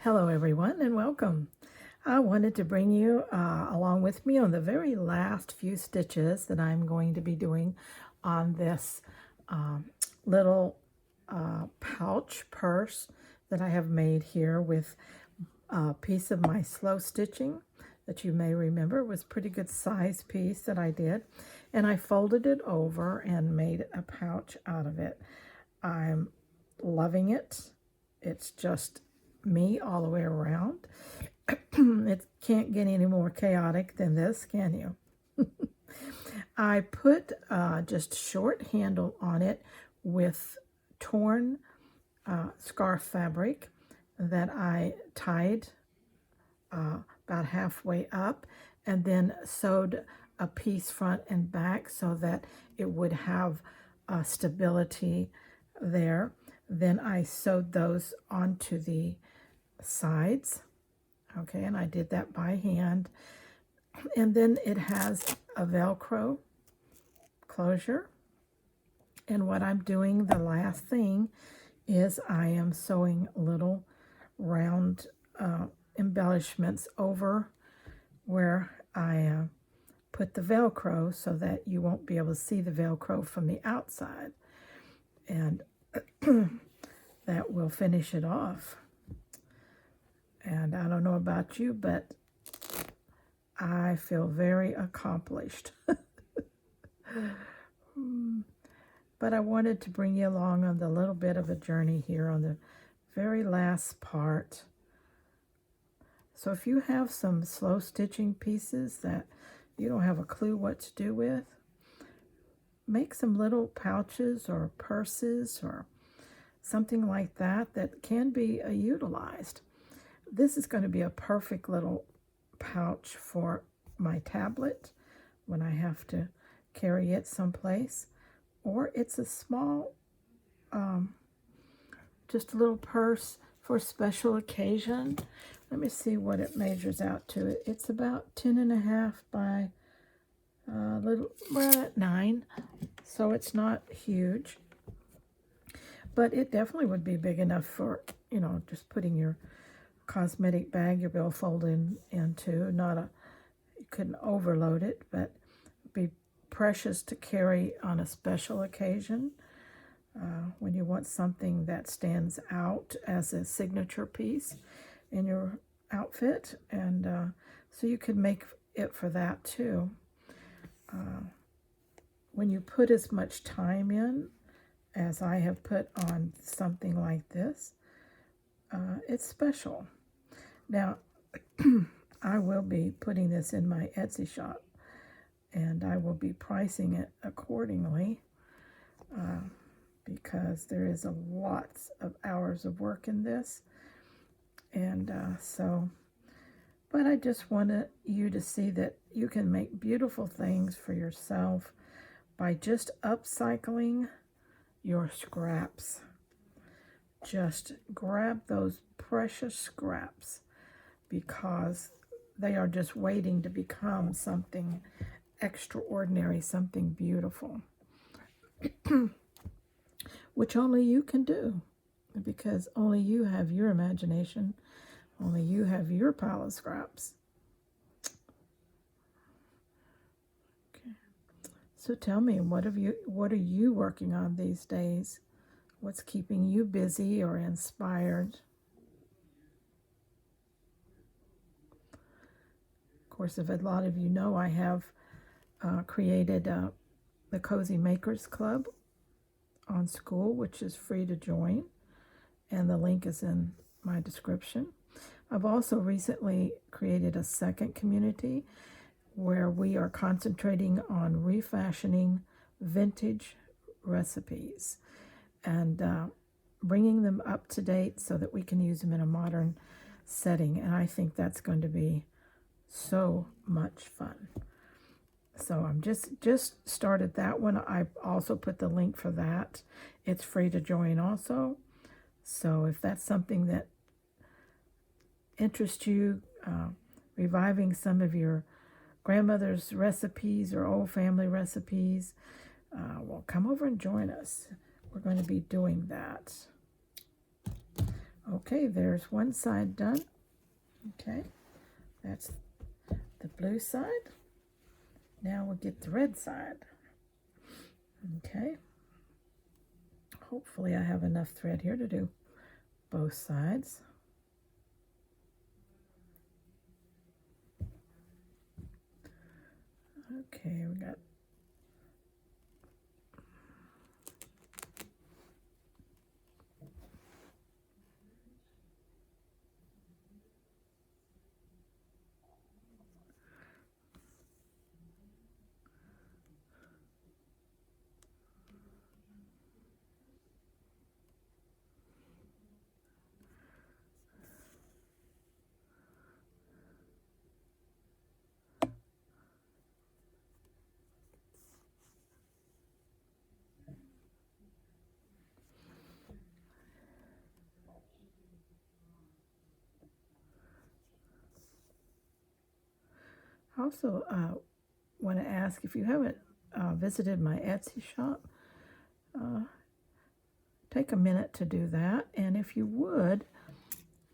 Hello everyone and welcome. I wanted to bring you along with me on the very last few stitches that I'm going to be doing on this little pouch purse that I have made here with a piece of my slow stitching that you may remember was a pretty good size piece that I did, and I folded it over and made a pouch out of it. I'm loving it. It's just me all the way around. It can't get any more chaotic than this, can you? I put just short handle on it with torn scarf fabric that I tied about halfway up and then sewed a piece front and back so that it would have stability there. Then I sewed those onto the sides. Okay, and I did that by hand. And then it has a Velcro closure. And what I'm doing, the last thing, is I am sewing little round embellishments over where I put the Velcro so that you won't be able to see the Velcro from the outside. And that will finish it off. And I don't know about you, but I feel very accomplished. But I wanted to bring you along on the little bit of a journey here on the very last part. So if you have some slow stitching pieces that you don't have a clue what to do with, make some little pouches or purses or something like that that can be utilized. This is going to be a perfect little pouch for my tablet when I have to carry it someplace. Or it's a small, just a little purse for a special occasion. Let me see what it measures out to. It's about 10.5 by well, 9. So it's not huge. But it definitely would be big enough for, just putting your cosmetic bag, your billfold into. You couldn't overload it, but it'd be precious to carry on a special occasion when you want something that stands out as a signature piece in your outfit. And so you could make it for that too. When you put as much time in as I have put on something like this, it's special. Now, I will be putting this in my Etsy shop, and I will be pricing it accordingly because there is a lot of hours of work in this. And but I just wanted you to see that you can make beautiful things for yourself by just upcycling your scraps. Just grab those precious scraps because they are just waiting to become something extraordinary, something beautiful, which only you can do because only you have your imagination, only you have your pile of scraps. Okay. So tell me, what are you working on these days? What's keeping you busy or inspired? Of course, if a lot of you know, I have created the Cozy Makers Club on School, which is free to join, and the link is in my description. I've also recently created a second community where we are concentrating on refashioning vintage recipes and bringing them up to date so that we can use them in a modern setting. And I think that's going to be so much fun. So I'm just started that one. I also put the link for that. It's free to join also. So if that's something that interests you, reviving some of your grandmother's recipes or old family recipes, well, come over and join us. We're going to be doing that. Okay, there's one side done. Okay, that's the blue side. Now we'll get the red side. Okay, hopefully I have enough thread here to do both sides. Okay, we got also want to ask if you haven't visited my Etsy shop, take a minute to do that. And if you would,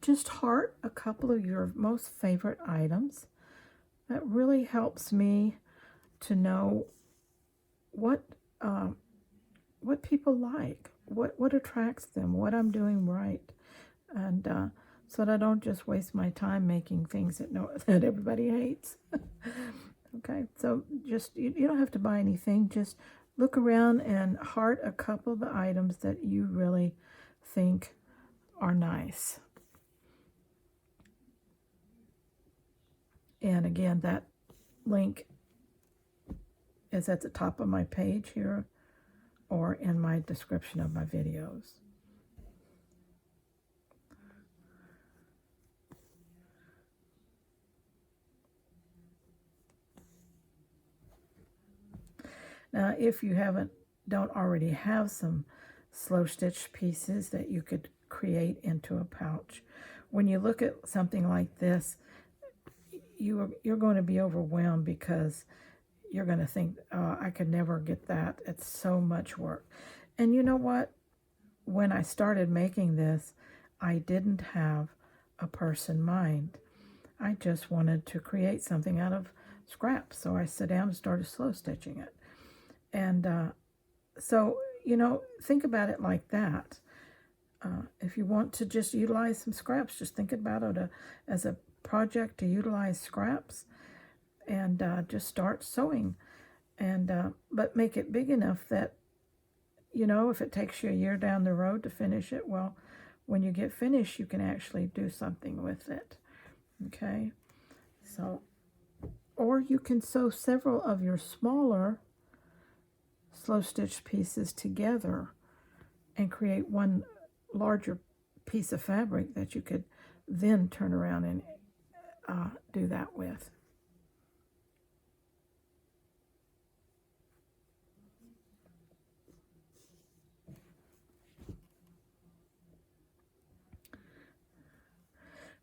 just heart a couple of your most favorite items. That really helps me to know what people like, what attracts them, what I'm doing right, and so that I don't just waste my time making things that everybody hates. Okay, so just you don't have to buy anything. Just look around and heart a couple of the items that you really think are nice. And again, that link is at the top of my page here or in my description of my videos. Now, if you don't already have some slow stitch pieces that you could create into a pouch, when you look at something like this, you're going to be overwhelmed because you're going to think, oh, I could never get that. It's so much work. And you know what? When I started making this, I didn't have a purse in mind. I just wanted to create something out of scraps. So I sat down and started slow stitching it. And so, think about it like that. If you want to just utilize some scraps, just think about it as a project to utilize scraps, and just start sewing. And but make it big enough that, if it takes you a year down the road to finish it, well, when you get finished, you can actually do something with it. Okay? So, or you can sew several of your smaller slow stitch pieces together and create one larger piece of fabric that you could then turn around and do that with.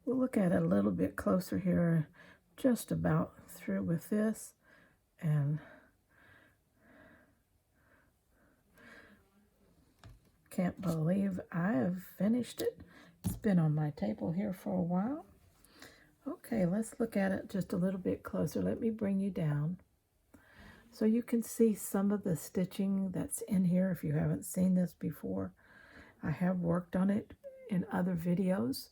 We'll look at it a little bit closer here, just about through with this, and can't believe I have finished it. It's been on my table here for a while. Okay, let's look at it just a little bit closer. Let me bring you down so you can see some of the stitching that's in here if you haven't seen this before. I have worked on it in other videos,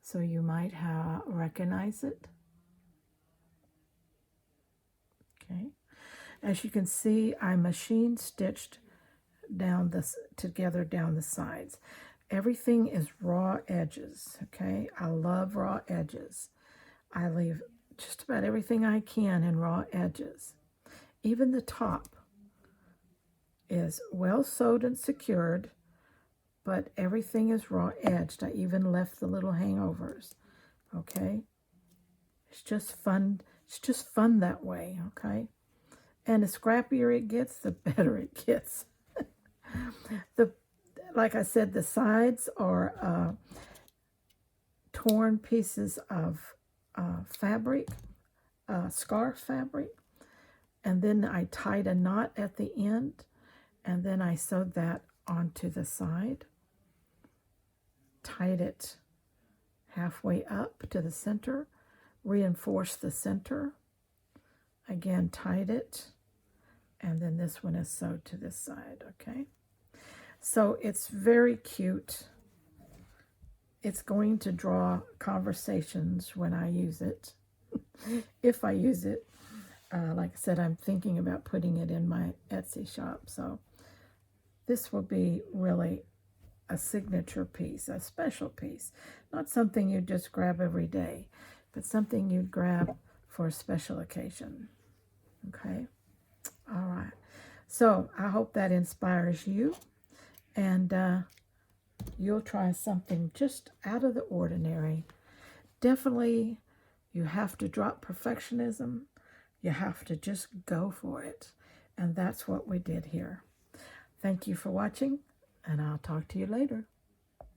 so you might recognize it. Okay, as you can see, I machine stitched together down the sides. Everything is raw edges. Okay, I love raw edges. I leave just about everything I can in raw edges. Even the top is well sewed and secured, but everything is raw edged. I even left the little hangovers. Okay, it's just fun. It's just fun that way. Okay, and the scrappier it gets, the better it gets. Like I said, the sides are torn pieces of fabric, scarf fabric, and then I tied a knot at the end, and then I sewed that onto the side. tied it halfway up to the center, reinforce the center, again tied it, and then this one is sewed to this side, okay? So it's very cute. It's going to draw conversations when I use it, if I use it. Like I said, I'm thinking about putting it in my Etsy shop, so this will be really a signature piece, a special piece. Not something you just grab every day, but something you'd grab for a special occasion. Okay? All right. So I hope that inspires you, and you'll try something just out of the ordinary. Definitely, you have to drop perfectionism. You have to just go for it. And that's what we did here. Thank you for watching, and I'll talk to you later.